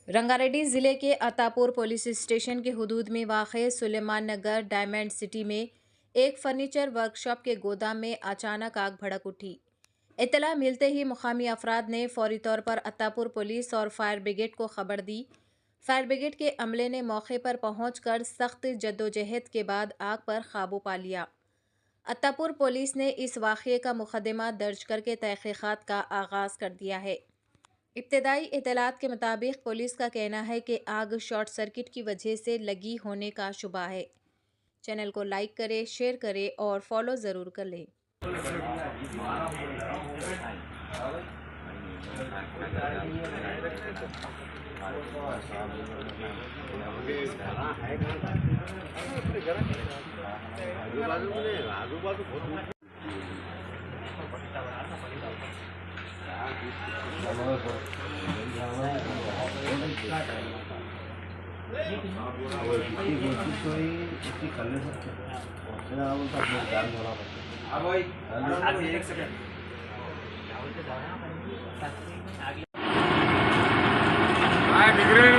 रंगारेड्डी ज़िले के Attapur police station के हुदूद में वाक़ सुलेमान नगर डायमंड सिटी में एक फर्नीचर वर्कशॉप के गोदाम में अचानक आग भड़क उठी। इत्तला मिलते ही मुकामी अफराद ने फौरी तौर पर अतापुर पुलिस और फायर ब्रिगेड को खबर दी। फायर ब्रिगेड के अमले ने मौके पर पहुंचकर सख्त जद्दोजहद के बाद आग पर काबू पा लिया। अतापुर पुलिस ने इस वाक़े का मुकदमा दर्ज करके तहक़ीक़ात का आगाज़ कर दिया है। इब्तदाई इत्तलात के मुताबिक पुलिस का कहना है कि आग शॉर्ट सर्किट की वजह से लगी होने का शुबा है। चैनल को लाइक करें, शेयर करें और फॉलो ज़रूर कर लें। डिग्री